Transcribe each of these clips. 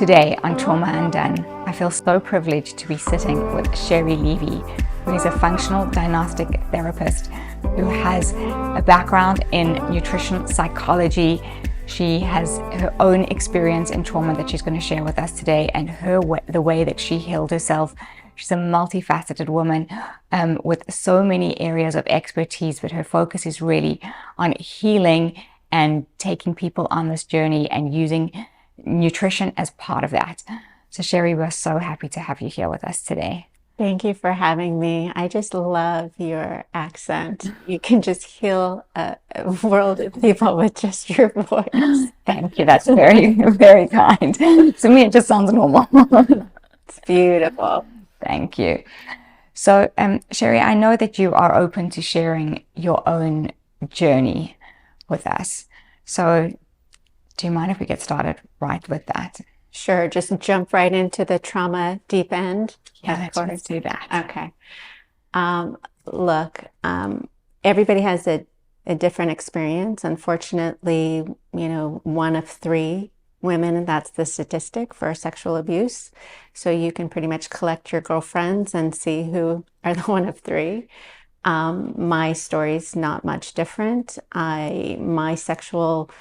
Today on Trauma Undone, I feel so privileged to be sitting with Sheri Levy, who is a functional diagnostic therapist who has a background in nutrition psychology. She has her own experience in trauma that she's going to share with us today, and the way that she healed herself. She's a multifaceted woman with so many areas of expertise, but her focus is really on healing and taking people on this journey and using nutrition as part of that. So Sheri, we're so happy to have you here with us today. Thank you for having me. I just love your accent. You can just heal a world of people with just your voice. Thank you. That's very, very kind. To me, it just sounds normal. It's beautiful. Thank you. So, Sheri, I know that you are open to sharing your own journey with us. So, do you mind if we get started right with that? Sure. Just jump right into the trauma deep end. Yeah, let's do that. Okay. Look, everybody has a different experience. Unfortunately, one of 3 women, and that's the statistic for sexual abuse. So you can pretty much collect your girlfriends and see who are the one of 3. My story's not much different. My sexual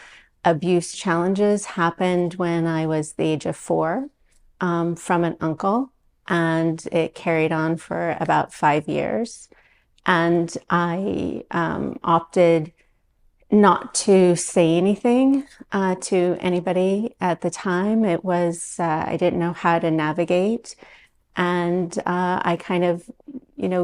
abuse challenges happened when I was the age of 4 from an uncle, and it carried on for about 5 years. And I opted not to say anything to anybody at the time. It was, I didn't know how to navigate. And I kind of,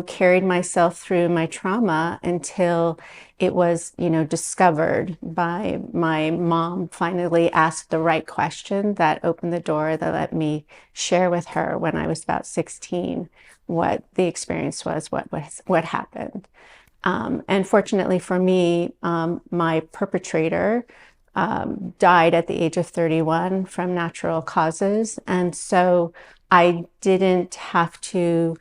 carried myself through my trauma until it was, discovered by my mom. Finally asked the right question that opened the door, that let me share with her when I was about 16 what the experience was, what happened. And fortunately for me, my perpetrator died at the age of 31 from natural causes. And so I didn't have to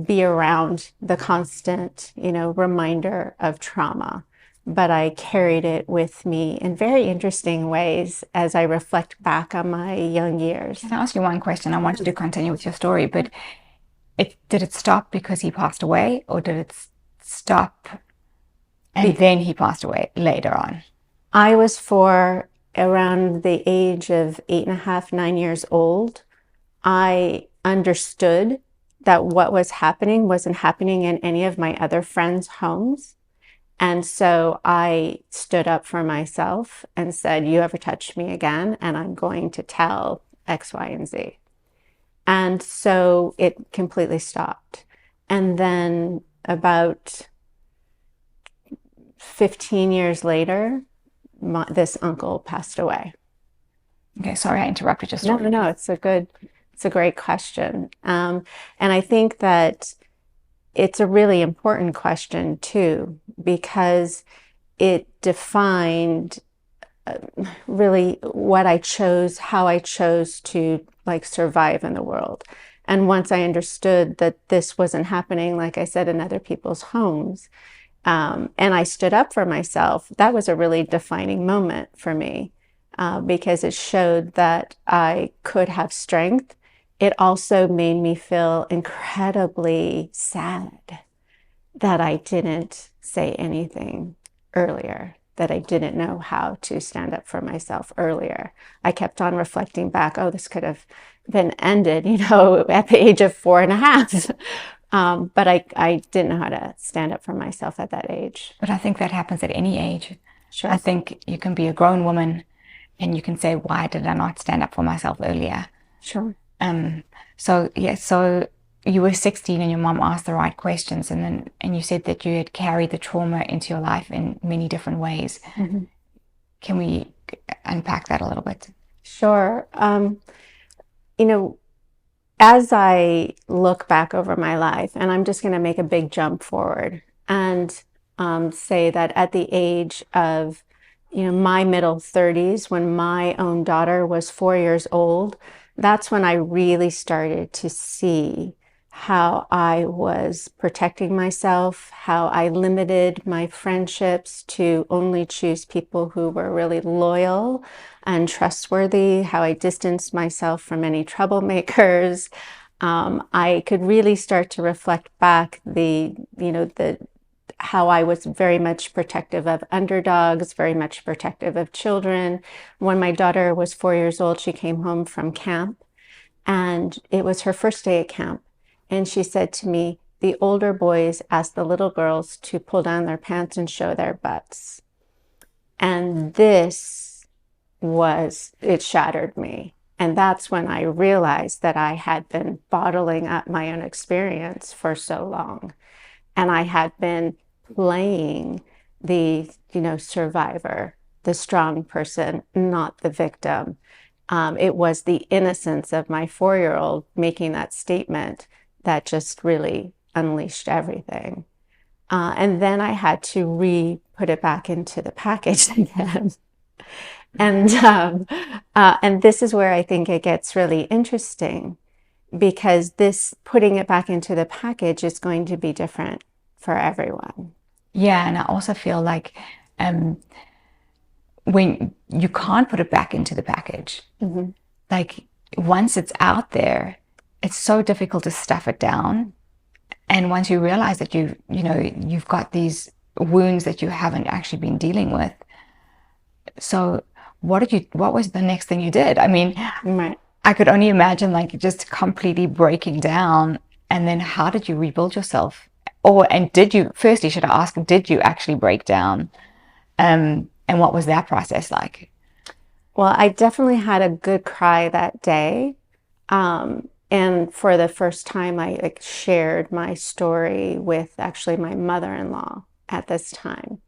be around the constant, reminder of trauma, but I carried it with me in very interesting ways as I reflect back on my young years. Can I ask you one question? I want you to continue with your story, but did it stop because he passed away, or did it stop and then he passed away later on? I was for around the age of 8.5, 9 years old. I understood that what was happening wasn't happening in any of my other friends' homes. And so I stood up for myself and said, you ever touch me again, and I'm going to tell X, Y, and Z. And so it completely stopped. And then about 15 years later, this uncle passed away. Okay, sorry I interrupted your story. No, it's a great question. And I think that it's a really important question too, because it defined really what I chose, how I chose to survive in the world. And once I understood that this wasn't happening, like I said, in other people's homes, and I stood up for myself, that was a really defining moment for me, because it showed that I could have strength. It also made me feel incredibly sad that I didn't say anything earlier, that I didn't know how to stand up for myself earlier. I kept on reflecting back, this could have been ended, at the age of 4.5. But I didn't know how to stand up for myself at that age. But I think that happens at any age. Sure. I think you can be a grown woman and you can say, why did I not stand up for myself earlier? Sure. So you were 16 and your mom asked the right questions, and you said that you had carried the trauma into your life in many different ways. Mm-hmm. Can we unpack that a little bit? Sure. As I look back over my life, and I'm just going to make a big jump forward and say that at the age of my middle 30s, when my own daughter was 4 years old, that's when I really started to see how I was protecting myself, how I limited my friendships to only choose people who were really loyal and trustworthy, how I distanced myself from any troublemakers. I could really start to reflect back how I was very much protective of underdogs, very much protective of children. When my daughter was 4 years old, she came home from camp, and it was her first day at camp. And she said to me, the older boys asked the little girls to pull down their pants and show their butts. And it shattered me. And that's when I realized that I had been bottling up my own experience for so long. And I had been playing the, survivor, the strong person, not the victim. It was the innocence of my 4-year-old making that statement that just really unleashed everything. And then I had to put it back into the package again. And this is where I think it gets really interesting, because this putting it back into the package is going to be different for everyone. Yeah, and I also feel like when you can't put it back into the package, like once it's out there, it's so difficult to stuff it down. And once you realize that you've got these wounds that you haven't actually been dealing with. So what was the next thing you did? I mean, Right. I could only imagine like just completely breaking down. And then how did you rebuild yourself? Firstly, should I ask, did you actually break down? And what was that process like? Well, I definitely had a good cry that day. And for the first time, I shared my story with actually my mother-in-law at this time.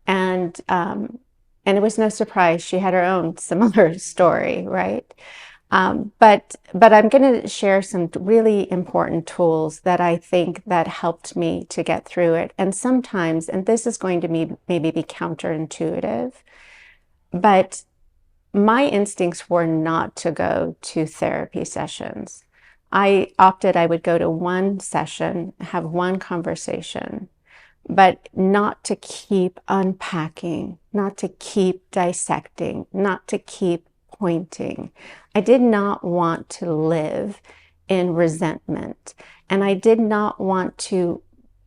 And it was no surprise. She had her own similar story, right? But I'm going to share some really important tools that I think that helped me to get through it. And sometimes, and this is going to maybe be counterintuitive, but my instincts were not to go to therapy sessions. I would go to one session, have one conversation, but not to keep unpacking, not to keep dissecting, not to keep pointing. I did not want to live in resentment, and I did not want to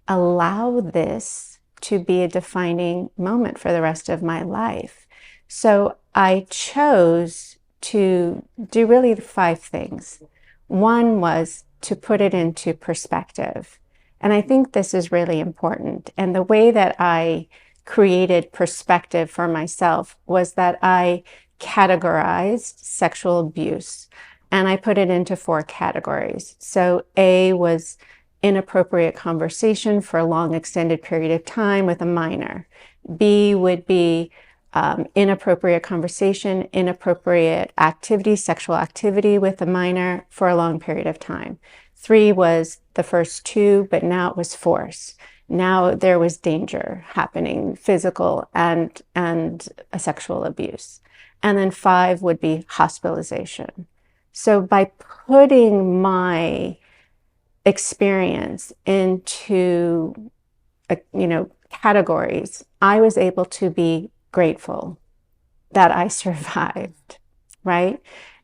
allow this to be a defining moment for the rest of my life. So I chose to do really 5 things. One was to put it into perspective. And I think this is really important. And the way that I created perspective for myself was that I categorized sexual abuse, and I put it into 4 categories. So A was inappropriate conversation for a long extended period of time with a minor. B would be inappropriate conversation, inappropriate activity, sexual activity with a minor for a long period of time. 3 was the first 2, but now it was force. Now there was danger happening, physical and a sexual abuse. And then 5 would be hospitalization. So by putting my experience into, categories, I was able to be grateful that I survived, right?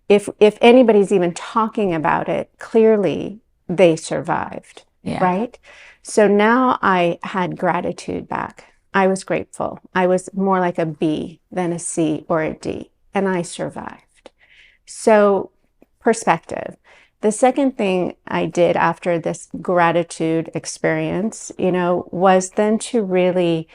If anybody's even talking about it, clearly they survived, right? So now I had gratitude back. I was grateful. I was more like a B than a C or a D, and I survived. So perspective. The second thing I did after this gratitude experience, was then to really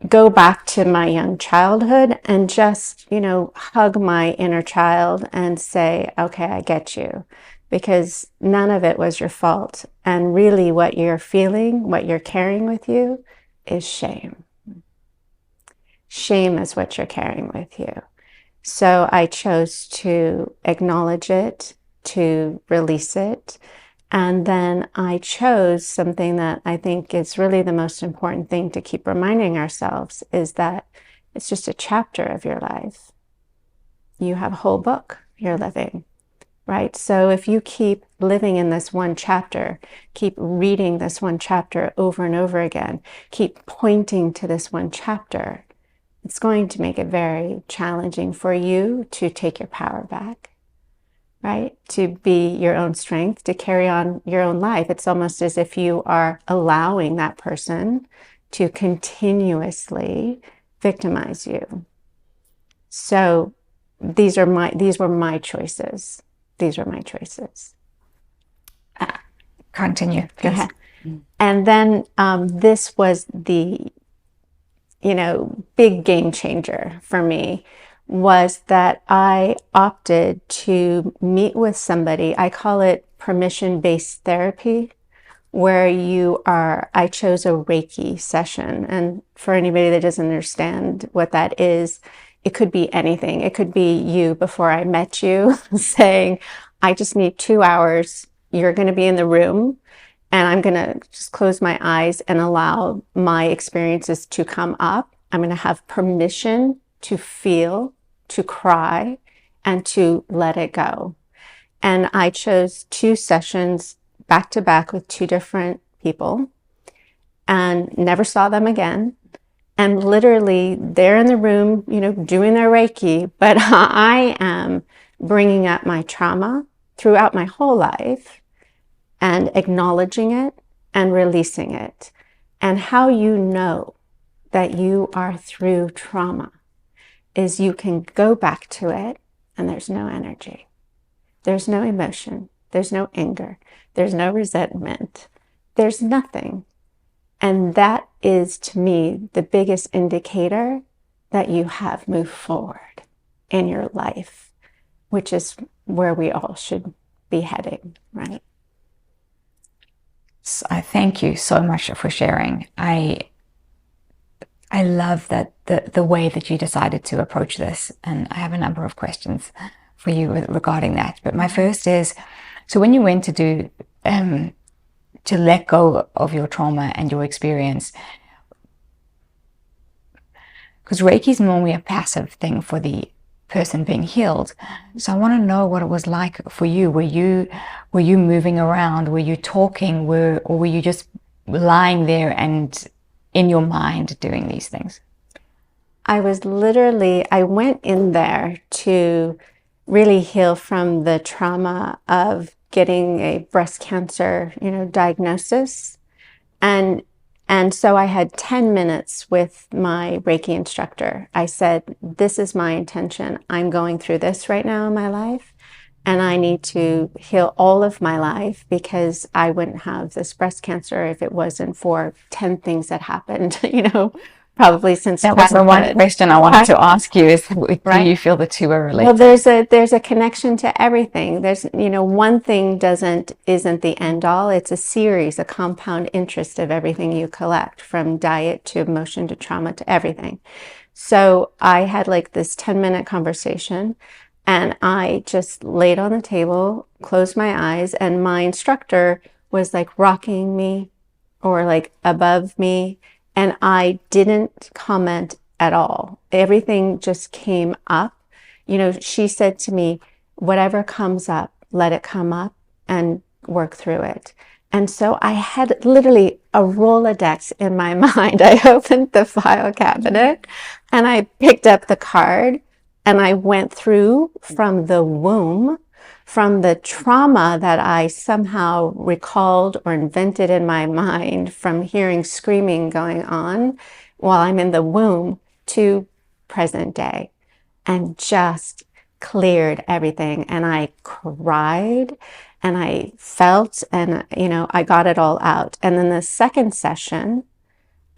go back to my young childhood and just, hug my inner child and say, okay, I get you, because none of it was your fault. And really what you're feeling, what you're carrying with you is shame. Shame is what you're carrying with you. So I chose to acknowledge it, to release it. And then I chose something that I think is really the most important thing to keep reminding ourselves, is that it's just a chapter of your life. You have a whole book you're living, right? So if you keep living in this one chapter, keep reading this one chapter over and over again, keep pointing to this one chapter, it's going to make it very challenging for you to take your power back, right? To be your own strength, to carry on your own life. It's almost as if you are allowing that person to continuously victimize you. So these were my choices. These were my choices. Continue, please. Okay. And then this was the, big game changer for me, was that I opted to meet with somebody. I call it permission-based therapy, where I chose a Reiki session. And for anybody that doesn't understand what that is, it could be anything. It could be you before I met you saying, I just need 2 hours. You're going to be in the room and I'm going to just close my eyes and allow my experiences to come up. I'm going to have permission to feel, to cry, and to let it go. And I chose 2 sessions back to back with 2 different people and never saw them again. And literally they're in the room, doing their Reiki, but I am bringing up my trauma throughout my whole life and acknowledging it and releasing it. And how you know that you are through trauma is you can go back to it and there's no energy. There's no emotion. There's no anger. There's no resentment. There's nothing. And that is, to me, the biggest indicator that you have moved forward in your life, which is where we all should be heading, right? So I thank you so much for sharing. I love that the way that you decided to approach this, and I have a number of questions for you regarding that. But my first is, so when you went to do to let go of your trauma and your experience, because Reiki is normally a passive thing for the person being healed. So I want to know what it was like for you. Were you moving around? Were you talking? Or were you just lying there and in your mind doing these things? I went in there to really heal from the trauma of getting a breast cancer, diagnosis. And so I had 10 minutes with my Reiki instructor. I said, this is my intention. I'm going through this right now in my life, and I need to heal all of my life because I wouldn't have this breast cancer if it wasn't for 10 things that happened, probably since that was the one question I wanted to ask you is, do you feel the two are related? Well, there's a connection to everything. There's, one thing isn't the end all. It's a series, a compound interest of everything you collect, from diet to emotion to trauma to everything. So I had like this 10-minute conversation, and I just laid on the table, closed my eyes, and my instructor was like rocking me or like above me. And I didn't comment at all. Everything just came up. She said to me, whatever comes up, let it come up and work through it. And so I had literally a Rolodex in my mind. I opened the file cabinet and I picked up the card and I went through from the womb, from the trauma that I somehow recalled or invented in my mind from hearing screaming going on while I'm in the womb, to present day, and just cleared everything. And I cried and I felt, and I got it all out. And then the second session,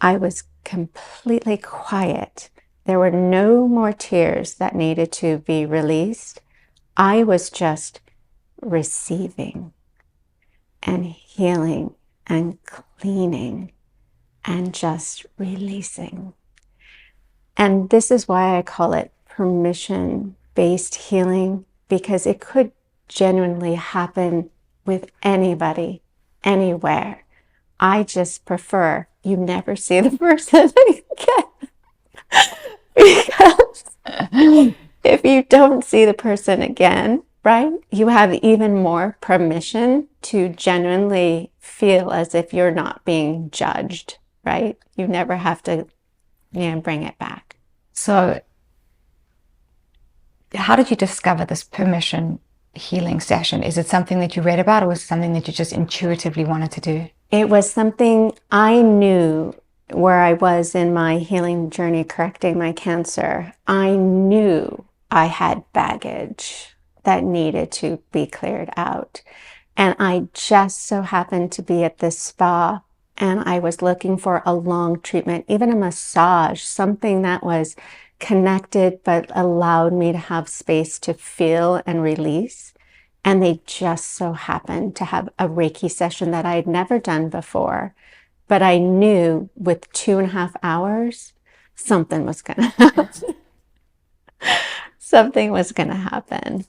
I was completely quiet. There were no more tears that needed to be released. I was just receiving and healing and cleaning and just releasing. And this is why I call it permission-based healing, because it could genuinely happen with anybody, anywhere. I just prefer you never see the person again. Because if you don't see the person again, right? You have even more permission to genuinely feel as if you're not being judged, right? You never have to, bring it back. So how did you discover this permission healing session? Is it something that you read about, or was it something that you just intuitively wanted to do? It was something I knew where I was in my healing journey, correcting my cancer. I knew I had baggage that needed to be cleared out. And I just so happened to be at this spa, and I was looking for a long treatment, even a massage, something that was connected but allowed me to have space to feel and release. And they just so happened to have a Reiki session that I had never done before. But I knew with 2.5 hours, something was going to happen. Something was going to happen.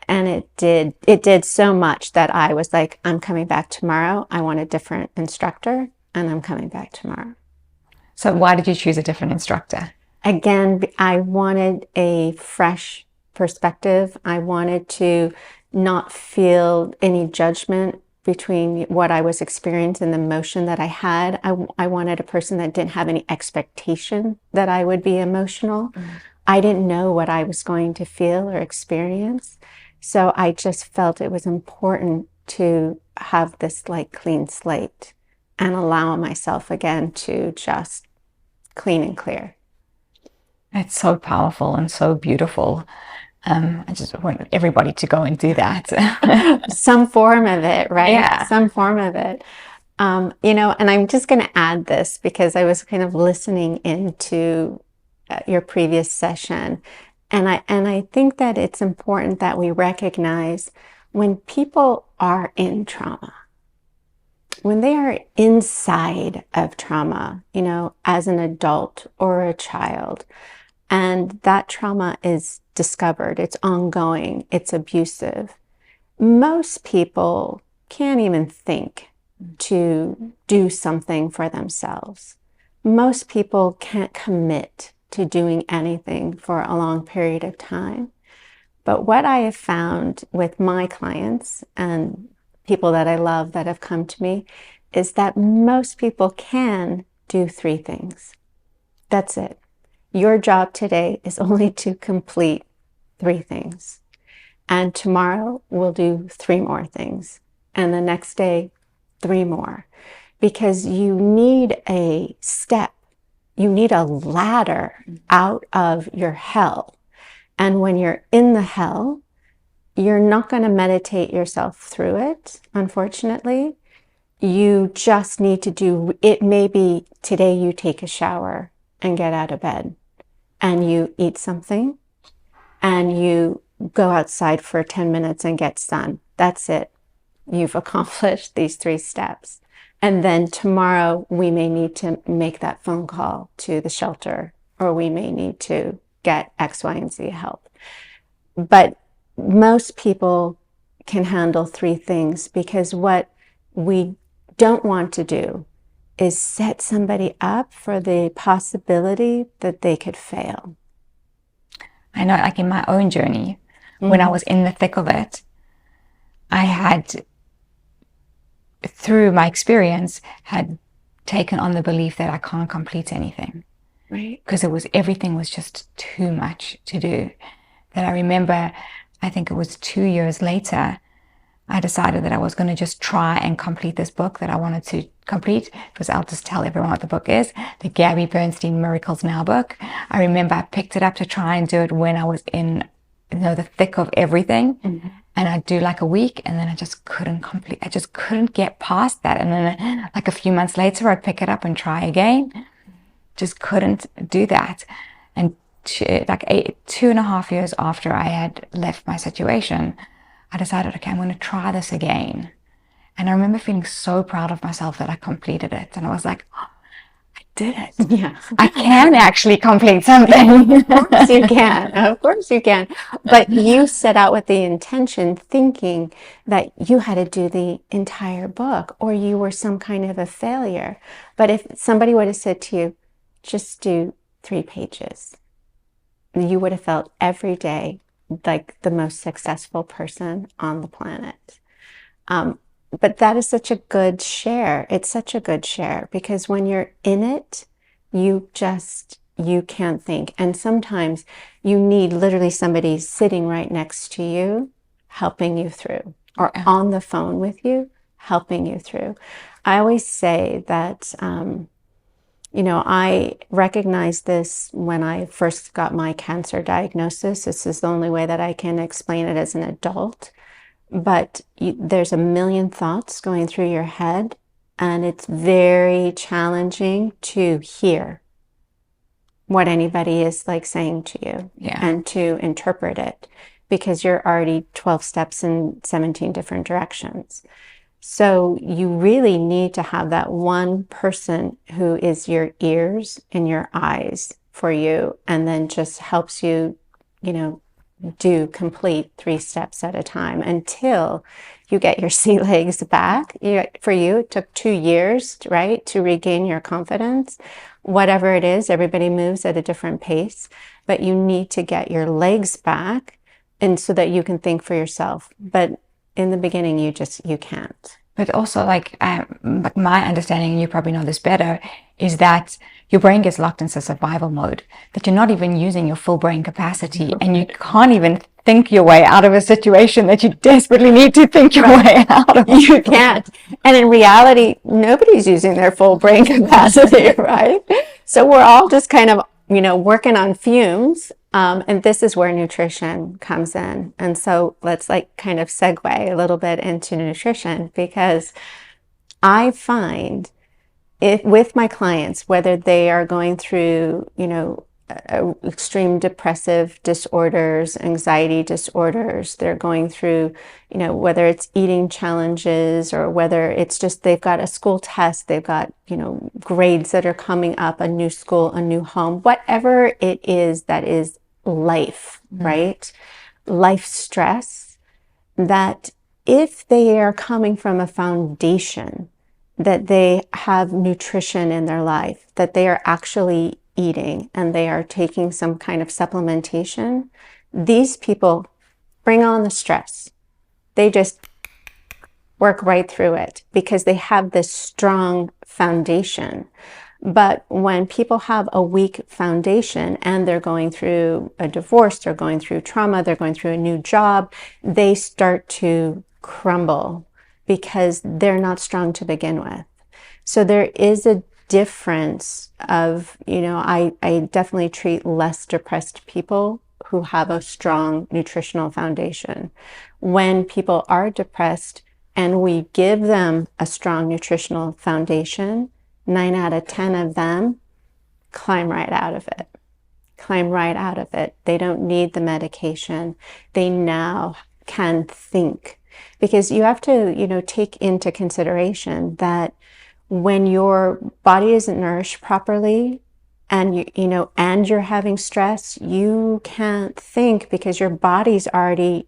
And it did so much that I was like, I'm coming back tomorrow. I want a different instructor, and I'm coming back tomorrow. So why did you choose a different instructor? Again, I wanted a fresh perspective. I wanted to not feel any judgment between what I was experiencing, the emotion that I had. I wanted a person that didn't have any expectation that I would be emotional. I didn't know what I was going to feel or experience. So I just felt it was important to have this like clean slate and allow myself again to just clean and clear. It's so powerful and so beautiful. I just want everybody to go and do that. Some form of it, right? Yeah. Some form of it. And I'm just going to add this because I was kind of listening into your previous session. And I think that it's important that we recognize when people are in trauma, when they are inside of trauma, as an adult or a child, and that trauma is discovered, it's ongoing, it's abusive, most people can't even think to do something for themselves. Most people can't commit to doing anything for a long period of time. But what I have found with my clients and people that I love that have come to me is that most people can do 3 things. That's it. Your job today is only to complete 3 things. And tomorrow we'll do 3 more things. And the next day, 3 more. Because you need a step. You need a ladder out of your hell. And when you're in the hell, you're not going to meditate yourself through it, unfortunately. You just need to do, it may be today you take a shower and get out of bed and you eat something and you go outside for 10 minutes and get sun. That's it. You've accomplished these 3 steps. And then tomorrow we may need to make that phone call to the shelter, or we may need to get X, Y, and Z help. But most people can handle 3 things, because what we don't want to do is set somebody up for the possibility that they could fail. I know, like in my own journey, when I was in the thick of it, I had, through my experience, had taken on the belief that I can't complete anything. Right. Because everything was just too much to do. That I remember, I think it was 2 years later, I decided that I was going to just try and complete this book that I wanted to complete. Because I'll just tell everyone what the book is. The Gabby Bernstein Miracles Now book. I remember I picked it up to try and do it when I was in, the thick of everything. Mm-hmm. And I'd do like a week, and then I just couldn't complete. I just couldn't get past that. And then like a few months later, I'd pick it up and try again. Just couldn't do that. And 2.5 years after I had left my situation, I decided, okay, I'm going to try this again. And I remember feeling so proud of myself that I completed it. And I was like, oh, I did it. Yeah. I can actually complete something. Of course you can. Of course you can. But you set out with the intention, thinking that you had to do the entire book, or you were some kind of a failure. But if somebody would have said to you, just do 3 pages, you would have felt every day like the most successful person on the planet. But that is such a good share. It's such a good share because when you're in it, you can't think. And sometimes you need literally somebody sitting right next to you, helping you through, or on the phone with you, helping you through. I always say that, I recognized this when I first got my cancer diagnosis. This is the only way that I can explain it as an adult. But there's a million thoughts going through your head, and it's very challenging to hear what anybody is like saying to you and to interpret it because you're already 12 steps in 17 different directions. So you really need to have that one person who is your ears and your eyes for you, and then just helps you, do complete 3 steps at a time until you get your sea legs back. For you, it took 2 years, right, to regain your confidence. Whatever it is, everybody moves at a different pace, but you need to get your legs back, and so that you can think for yourself. But in the beginning, you can't. But also, like my understanding, and you probably know this better, is that your brain gets locked into survival mode, that you're not even using your full brain capacity, and you can't even think your way out of a situation that you desperately need to think your way out of. You can't. And in reality, nobody's using their full brain capacity, right? So we're all just kind of, working on fumes. And this is where nutrition comes in. And so let's kind of segue a little bit into nutrition, because I find with my clients, whether they are going through, extreme depressive disorders, anxiety disorders, they're going through, whether it's eating challenges or whether it's just they've got a school test, they've got, grades that are coming up, a new school, a new home, whatever it is that is life, right? Life stress, that if they are coming from a foundation that they have nutrition in their life, that they are actually eating and they are taking some kind of supplementation, these people bring on the stress. They just work right through it because they have this strong foundation. But when people have a weak foundation and they're going through a divorce, they're going through trauma, they're going through a new job, they start to crumble because they're not strong to begin with. So there is a difference of, I definitely treat less depressed people who have a strong nutritional foundation. When people are depressed and we give them a strong nutritional foundation, 9 out of 10 of them climb right out of it. Climb right out of it. They don't need the medication. They now can think. Because you have to, take into consideration that when your body isn't nourished properly and and you're having stress, you can't think because your body's already,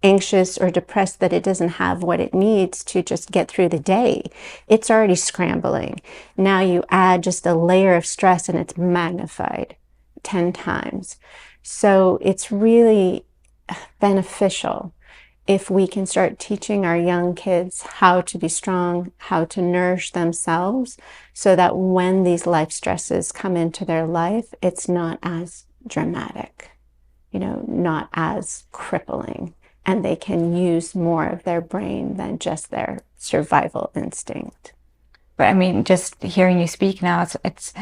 anxious or depressed that it doesn't have what it needs to just get through the day. It's already scrambling. Now you add just a layer of stress and it's magnified 10 times. So it's really beneficial if we can start teaching our young kids how to be strong, how to nourish themselves, so that when these life stresses come into their life, it's not as dramatic, not as crippling, and they can use more of their brain than just their survival instinct. But I mean, just hearing you speak now, it's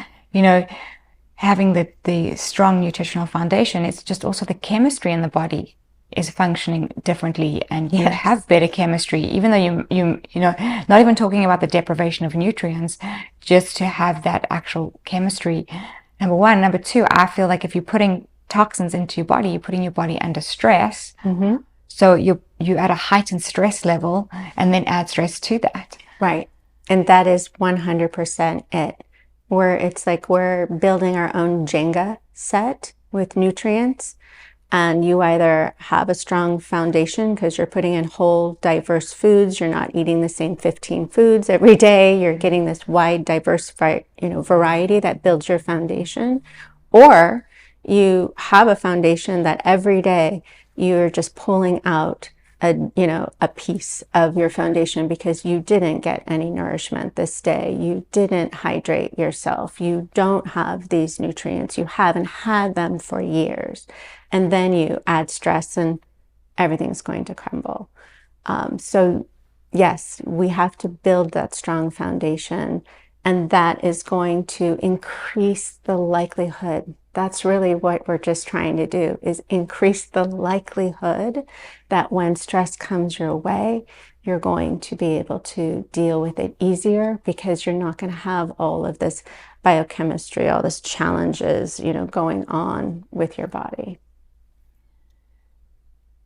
having the strong nutritional foundation, it's just also the chemistry in the body is functioning differently, and you have better chemistry, even though you not even talking about the deprivation of nutrients, just to have that actual chemistry. Number one. Number two, I feel like if you're putting toxins into your body, you're putting your body under stress. Mm-hmm. So you at a heightened stress level, and then add stress to that. Right. And that is 100% it. Where it's like we're building our own Jenga set with nutrients. And you either have a strong foundation because you're putting in whole, diverse foods. You're not eating the same 15 foods every day. You're getting this wide, diverse, variety that builds your foundation. Or you have a foundation that every day you're just pulling out a piece of your foundation because you didn't get any nourishment this day. You didn't hydrate yourself. You don't have these nutrients. You haven't had them for years. And then you add stress and everything's going to crumble. So yes, we have to build that strong foundation, and that is going to increase the likelihood. That's really what we're just trying to do, is increase the likelihood that when stress comes your way, you're going to be able to deal with it easier, because you're not going to have all of this biochemistry, all this challenges, going on with your body.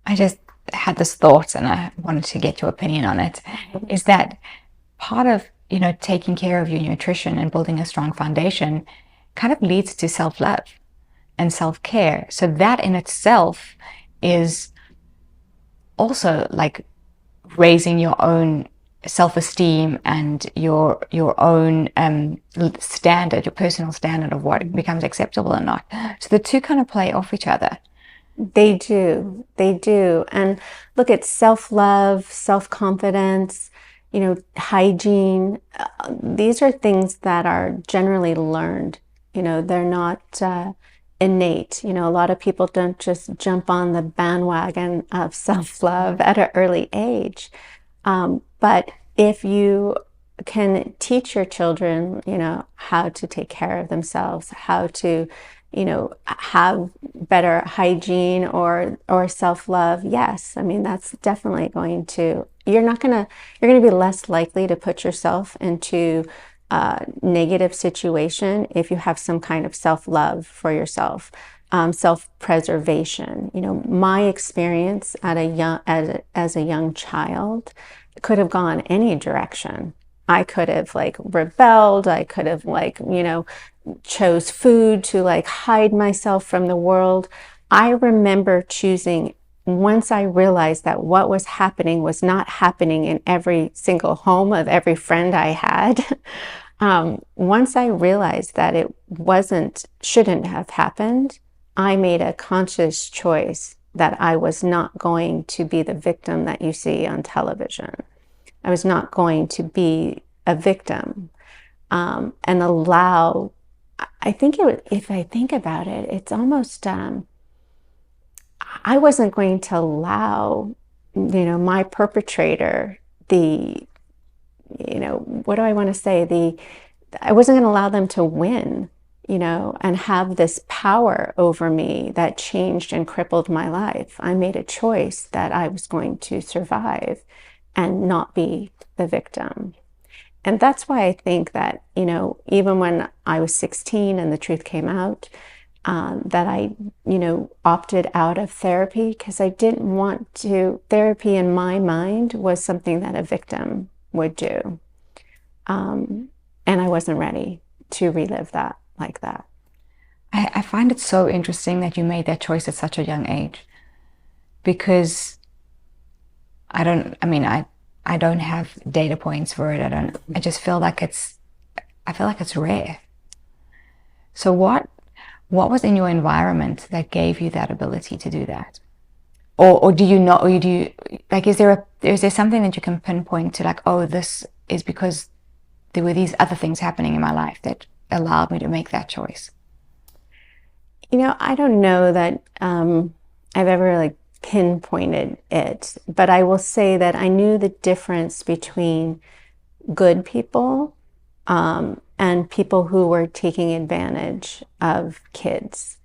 I just had this thought and I wanted to get your opinion on it. Is that part of, taking care of your nutrition and building a strong foundation kind of leads to self-love and self-care. So that in itself is also like raising your own self-esteem and your own standard, your personal standard of what becomes acceptable or not. So the two kind of play off each other. They do. And look at self-love, self-confidence, hygiene. These are things that are generally learned. They're not innate. A lot of people don't just jump on the bandwagon of self-love at an early age. But if you can teach your children, how to take care of themselves, how to have better hygiene or self-love. Yes. I mean, that's definitely going to, you're going to be less likely to put yourself into a negative situation if you have some kind of self-love for yourself, self-preservation. My experience as a young child could have gone any direction. I could have rebelled. I could have chose food to hide myself from the world. I remember choosing, once I realized that what was happening was not happening in every single home of every friend I had. Once I realized that it shouldn't have happened, I made a conscious choice that I was not going to be the victim that you see on television. I was not going to be a victim and allow. I think if I think about it, it's almost, I wasn't going to allow, my perpetrator, what do I want to say? I wasn't going to allow them to win, and have this power over me that changed and crippled my life. I made a choice that I was going to survive and not be the victim. And that's why I think that, even when I was 16 and the truth came out, that I, opted out of therapy because I didn't want to. Therapy in my mind was something that a victim would do. And I wasn't ready to relive that like that. I find it so interesting that you made that choice at such a young age, because I don't have data points for it. I just feel like it's rare. So what was in your environment that gave you that ability to do that? Or do you not, or do you, is there something that you can pinpoint to, oh, this is because there were these other things happening in my life that allowed me to make that choice? I don't know that I've ever pinpointed it, but I will say that I knew the difference between good people and people who were taking advantage of kids.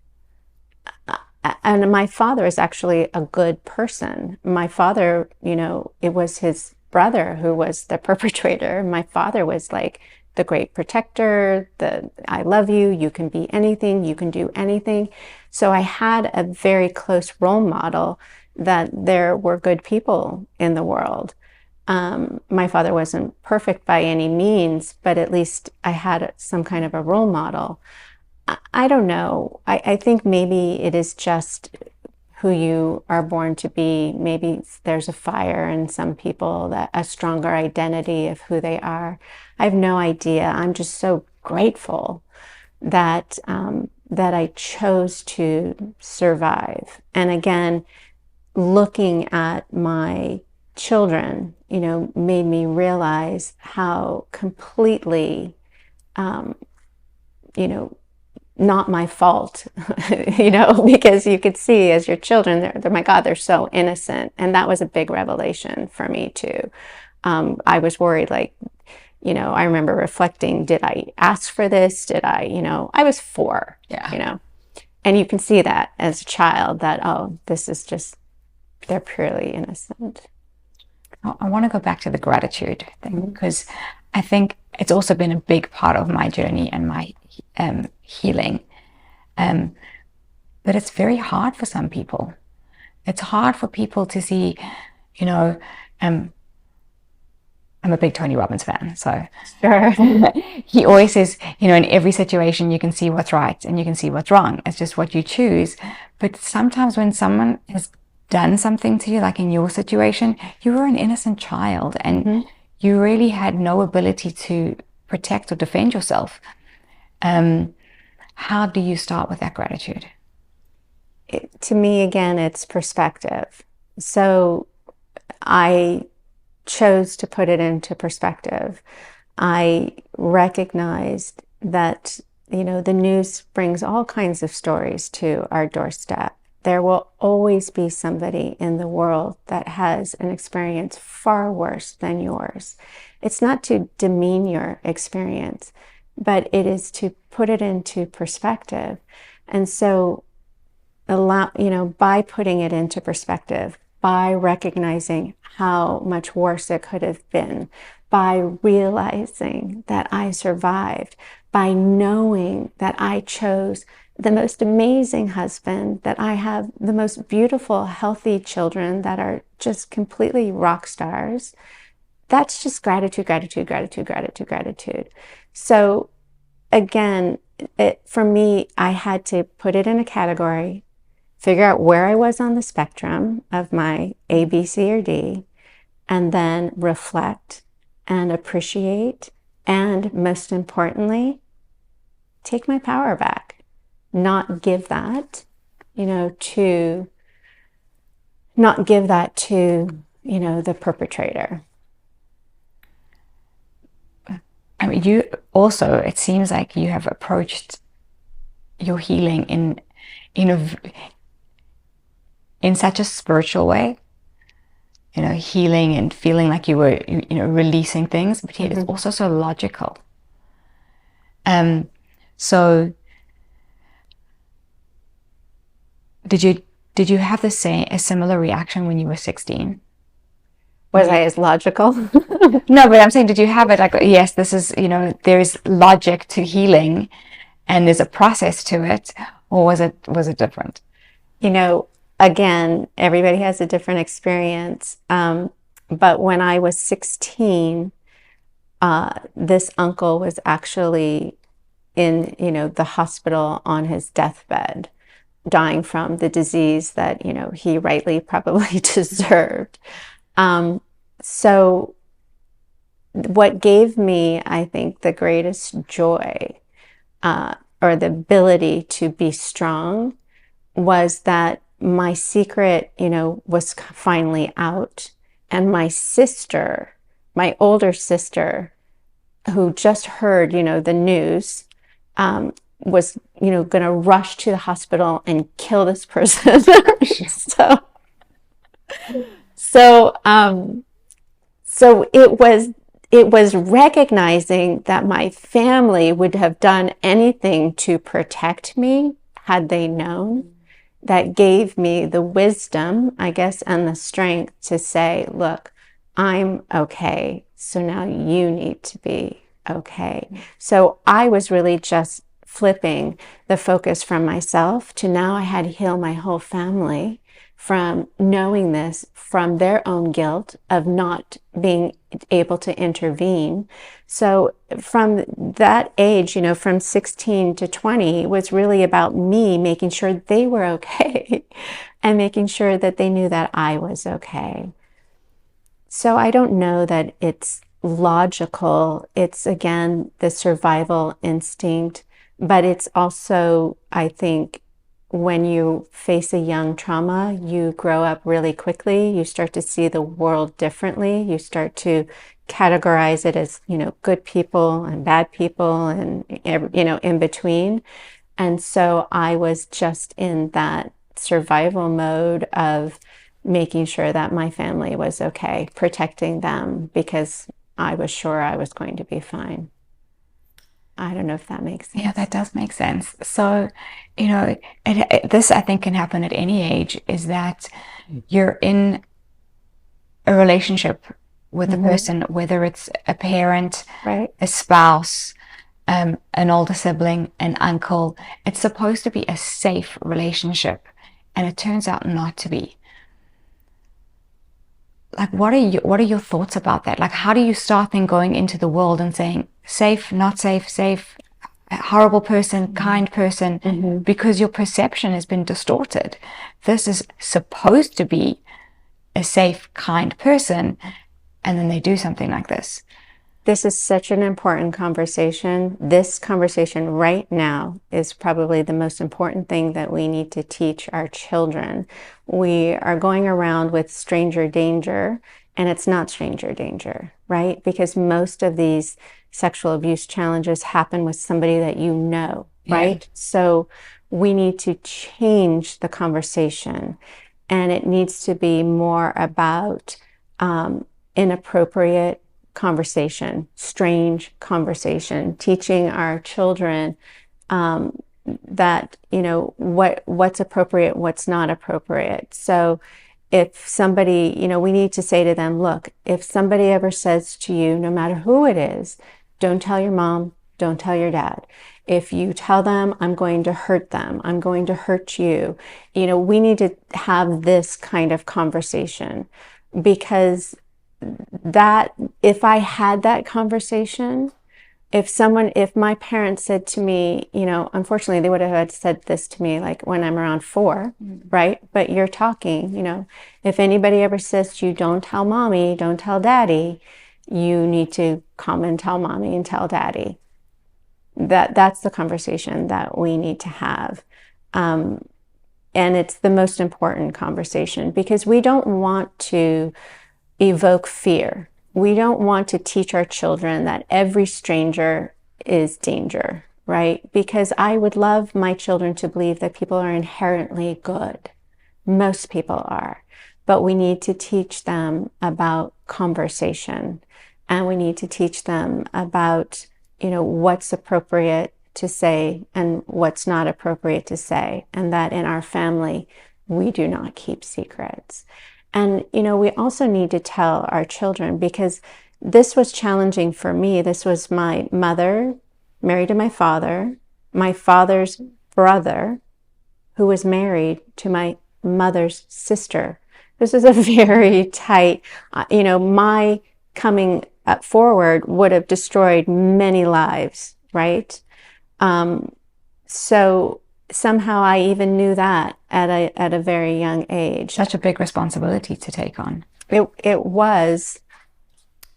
And my father is actually a good person. My father, it was his brother who was the perpetrator. My father was the great protector, I love you, you can be anything, you can do anything. So I had a very close role model that there were good people in the world. My father wasn't perfect by any means, but at least I had some kind of a role model. I don't know. I think maybe it is just who you are born to be. Maybe there's a fire in some people, that a stronger identity of who they are. I have no idea. I'm just so grateful that that I chose to survive. And again, looking at my children, made me realize how completely, not my fault, because you could see as your children, they're my God, they're so innocent. And that was a big revelation for me too. I was worried, like, I remember reflecting, did I ask for this? Did I was 4, and you can see that as a child that, oh, this is just, they're purely innocent. I want to go back to the gratitude thing, because I think it's also been a big part of my journey and my healing. But it's very hard for some people. It's hard for people to see, I'm a big Tony Robbins fan, so Sure. he always says, in every situation you can see what's right and you can see what's wrong. It's just what you choose. But sometimes when someone has done something to you, like in your situation, you were an innocent child and you really had no ability to protect or defend yourself. How do you start with that gratitude? To me, again, it's perspective. So I chose to put it into perspective. I recognized that, the news brings all kinds of stories to our doorstep. There will always be somebody in the world that has an experience far worse than yours. It's not to demean your experience, but it is to put it into perspective. And so by putting it into perspective, by recognizing how much worse it could have been, by realizing that I survived, by knowing that I chose the most amazing husband, that I have the most beautiful, healthy children that are just completely rock stars. That's just gratitude, gratitude, gratitude, gratitude, gratitude. So again, for me, I had to put it in a category, figure out where I was on the spectrum of my A, B, C, or D, and then reflect and appreciate, and most importantly, take my power back. Not give that, to the perpetrator. I mean, you also, it seems like you have approached your healing in such a spiritual way, healing and feeling like you were, releasing things, but yet it's also so logical. So did you have a similar reaction when you were 16? Was I as logical? No, but I'm saying, did you have it like, yes, this is, there's logic to healing and there's a process to it, or was it different? Again, everybody has a different experience. But when I was 16, this uncle was actually in, the hospital on his deathbed, dying from the disease that, he rightly probably deserved. So what gave me, I think, the greatest joy, or the ability to be strong, was that my secret, was finally out. And my sister, my older sister, who just heard, the news, was, going to rush to the hospital and kill this person. So it was recognizing that my family would have done anything to protect me had they known, that gave me the wisdom, I guess, and the strength to say, look, I'm okay. So now you need to be okay. So I was really just flipping the focus from myself to now I had to heal my whole family from knowing this, from their own guilt of not being able to intervene. So from that age, from 16 to 20, was really about me making sure they were okay and making sure that they knew that I was okay. So I don't know that it's logical. It's, again, the survival instinct But it's also, I think, when you face a young trauma, you grow up really quickly. You start to see the world differently. You start to categorize it as, good people and bad people and, in between. And so I was just in that survival mode of making sure that my family was okay, protecting them because I was sure I was going to be fine. I don't know if that makes sense. Yeah, that does make sense. So, this I think can happen at any age, is that you're in a relationship with a person, whether it's a parent, Right. a spouse, an older sibling, an uncle. It's supposed to be a safe relationship, and it turns out not to be. Like, what are your thoughts about that? Like, how do you start then going into the world and saying safe, not safe, safe, horrible person, kind person, because your perception has been distorted. This is supposed to be a safe, kind person, and then they do something like this. This is such an important conversation. This conversation right now is probably the most important thing that we need to teach our children. We are going around with stranger danger, and it's not stranger danger, right? Because most of these sexual abuse challenges happen with somebody that you know, right? Yeah. So we need to change the conversation, and it needs to be more about inappropriate conversation, strange conversation, teaching our children that, what's appropriate, what's not appropriate. So if somebody, we need to say to them, look, if somebody ever says to you, no matter who it is, don't tell your mom, don't tell your dad. If you tell them, I'm going to hurt them, I'm going to hurt you, we need to have this kind of conversation, because that if I had that conversation, if my parents said to me, unfortunately they would have had said this to me like when I'm around 4, right? But you're talking, if anybody ever says to you, don't tell mommy, don't tell daddy, you need to come and tell mommy and tell daddy. That's the conversation that we need to have. And it's the most important conversation, because we don't want to evoke fear. We don't want to teach our children that every stranger is danger, right? Because I would love my children to believe that people are inherently good. Most people are. But we need to teach them about conversation, and we need to teach them about, what's appropriate to say and what's not appropriate to say, and that in our family, we do not keep secrets. And, we also need to tell our children, because this was challenging for me. This was my mother, married to my father's brother, who was married to my mother's sister. This is a very tight, my coming up forward would have destroyed many lives, right? So somehow I even knew that at a very young age. Such a big responsibility to take on. It was,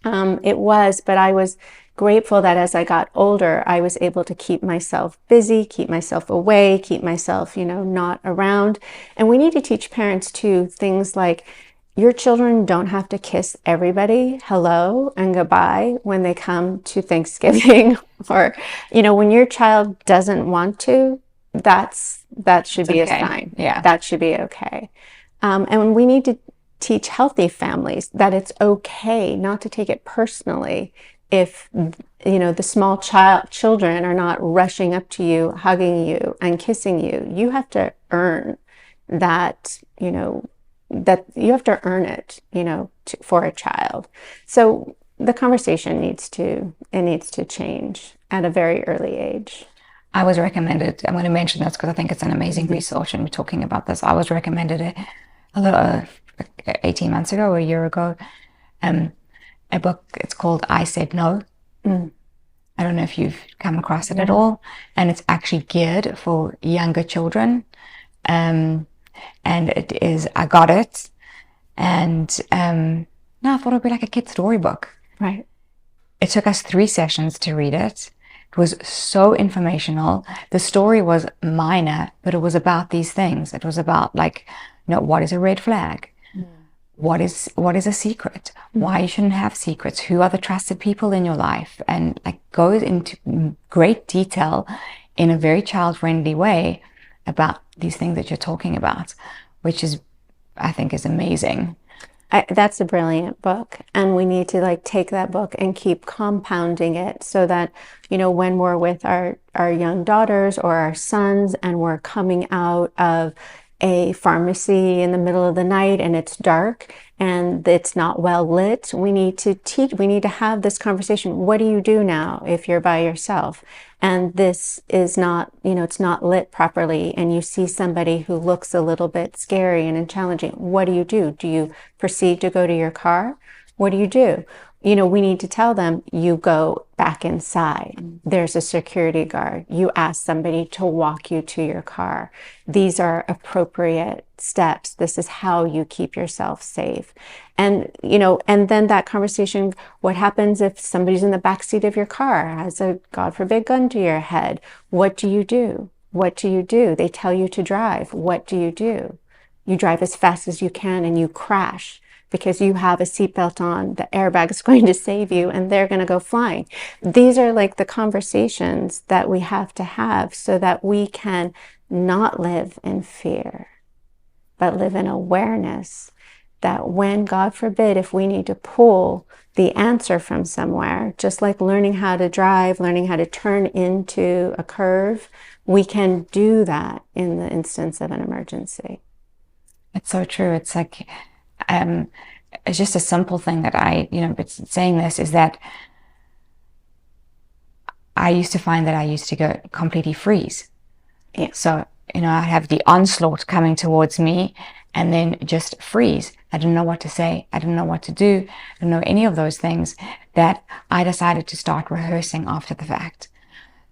but I was grateful that as I got older, I was able to keep myself busy, keep myself away, keep myself, not around. And we need to teach parents too things like, your children don't have to kiss everybody hello and goodbye when they come to Thanksgiving, or, when your child doesn't want to, that should be okay. A sign. Yeah. That should be okay. And we need to teach healthy families that it's okay not to take it personally if, the small children are not rushing up to you, hugging you and kissing you. You have to earn that, that you have to earn it, for a child. So the conversation needs to change at a very early age. I was recommended, I'm going to mention this because I think it's an amazing resource and we're talking about this. I was recommended a little 18 months ago or a year ago, a book. It's called I Said No. I don't know if you've come across it at all. And it's actually geared for younger children. And it is, I got it. And no, I thought it would be like a kid's storybook. Right. It took us 3 sessions to read it. It was so informational. The story was minor, but it was about these things. It was about, like, what is a red flag? What is a secret? Why you shouldn't have secrets? Who are the trusted people in your life? And like goes into great detail in a very child-friendly way about these things that you're talking about, which is, I think, is amazing. That's a brilliant book, and we need to like take that book and keep compounding it so that, when we're with our young daughters or our sons and we're coming out of a pharmacy in the middle of the night and it's dark and it's not well lit, we need to have this conversation. What do you do now if you're by yourself and this is not, it's not lit properly, and you see somebody who looks a little bit scary and challenging? What do you do? Do you proceed to go to your car? What do you do? We need to tell them, you go back inside. There's a security guard. You ask somebody to walk you to your car. These are appropriate steps. This is how you keep yourself safe. And, and then that conversation, what happens if somebody's in the backseat of your car, has a, God forbid, gun to your head? What do you do? What do you do? They tell you to drive. What do you do? You drive as fast as you can and you crash, because you have a seatbelt on, the airbag is going to save you, and they're going to go flying. These are like the conversations that we have to have so that we can not live in fear, but live in awareness that when, God forbid, if we need to pull the answer from somewhere, just like learning how to drive, learning how to turn into a curve, we can do that in the instance of an emergency. It's so true. It's like, it's just a simple thing that but saying this is that I used to find that I used to go completely freeze. Yeah. So, I'd have the onslaught coming towards me and then just freeze. I didn't know what to say. I didn't know what to do. I didn't know any of those things, that I decided to start rehearsing after the fact.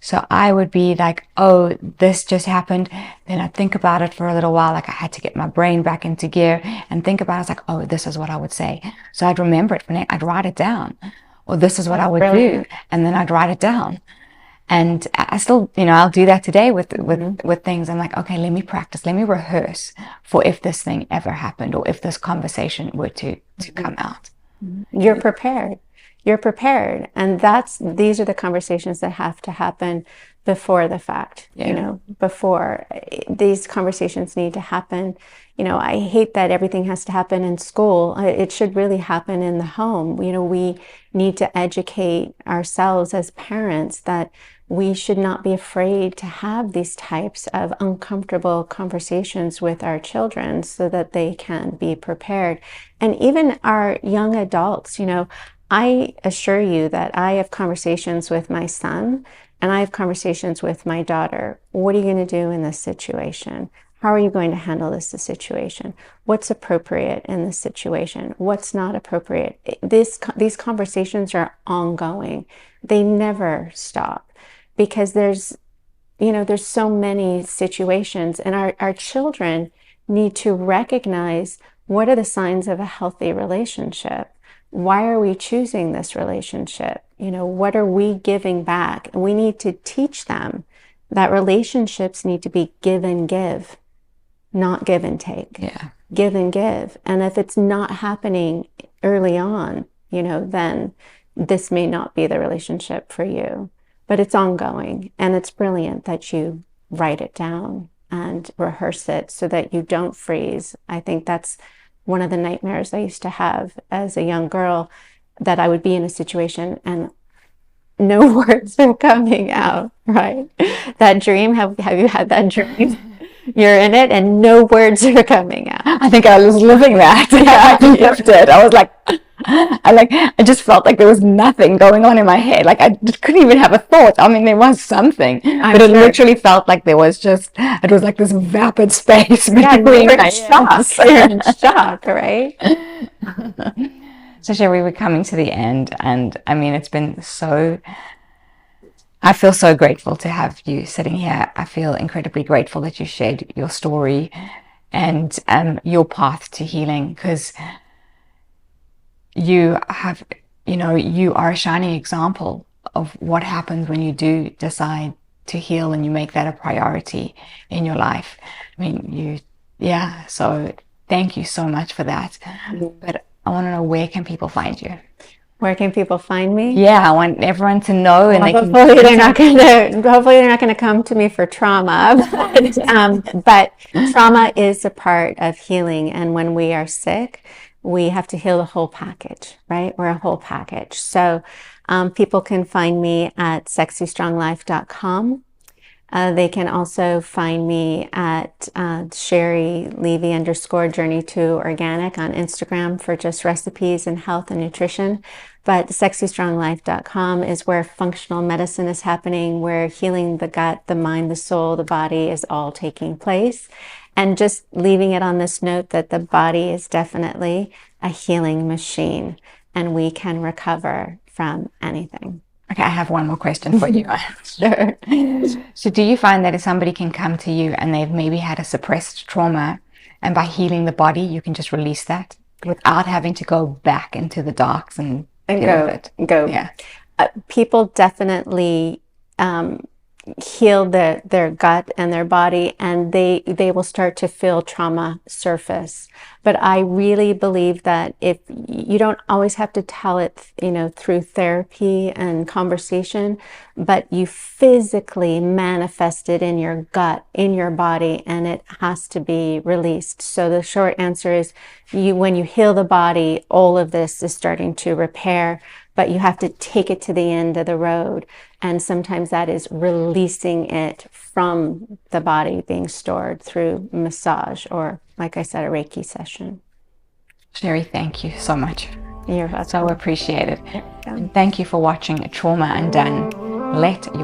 So I would be like, oh, this just happened. Then I'd think about it for a little while. Like I had to get my brain back into gear and think about it. It's like, oh, this is what I would say. So I'd remember it. I'd write it down. Or this is what I would do. And then I'd write it down. And I still, I'll do that today with things. I'm like, okay, let me practice. Let me rehearse for if this thing ever happened or if this conversation were to come out. You're prepared. You're prepared. And these are the conversations that have to happen before the fact, before these conversations need to happen. I hate that everything has to happen in school. It should really happen in the home. We need to educate ourselves as parents that we should not be afraid to have these types of uncomfortable conversations with our children so that they can be prepared. And even our young adults, I assure you that I have conversations with my son and I have conversations with my daughter. What are you going to do in this situation? How are you going to handle this situation? What's appropriate in this situation? What's not appropriate? These conversations are ongoing. They never stop because there's so many situations, and our children need to recognize what are the signs of a healthy relationship. Why are we choosing this relationship? What are we giving back? And we need to teach them that relationships need to be give and give, not give and take. Yeah. Give and give. And if it's not happening early on, then this may not be the relationship for you. But it's ongoing, and it's brilliant that you write it down and rehearse it so that you don't freeze. I think that's one of the nightmares I used to have as a young girl, that I would be in a situation and no words are coming out, right? That dream, have you had that dream? You're in it and no words are coming out. I think I was living that. I lived it. I was like, I just felt like there was nothing going on in my head. Like I couldn't even have a thought. I mean, there was something, but it literally felt like it was like this vapid space between you're in shock. You're in shock, right? So Sheri, we're coming to the end, and I mean, I feel so grateful to have you sitting here. I feel incredibly grateful that you shared your story and your path to healing, because you are a shining example of what happens when you do decide to heal and you make that a priority in your life. I mean, so thank you so much for that. But I want to know, where can people find you? Where can people find me? Yeah, I want everyone to know. And hopefully they're not going to come to me for trauma. But trauma is a part of healing. And when we are sick, we have to heal the whole package, right? We're a whole package. So people can find me at sexystronglife.com. They can also find me at Sheri Levy _Journey to Organic on Instagram for just recipes and health and nutrition. But sexystronglife.com is where functional medicine is happening, where healing the gut, the mind, the soul, the body is all taking place. And just leaving it on this note that the body is definitely a healing machine, and we can recover from anything. Okay, I have one more question for you. Sure. So do you find that if somebody can come to you and they've maybe had a suppressed trauma, and by healing the body, you can just release that without having to go back into the darks and go? Yeah. People definitely heal their gut and their body, and they will start to feel trauma surface. But I really believe that if you don't always have to tell it, through therapy and conversation, but you physically manifest it in your gut, in your body, and it has to be released. So the short answer is, when you heal the body, all of this is starting to repair, but you have to take it to the end of the road. And sometimes that is releasing it from the body being stored through massage or, like I said, a Reiki session. Sheri, thank you so much. You're welcome. So appreciated. And thank you for watching Trauma Undone. Let your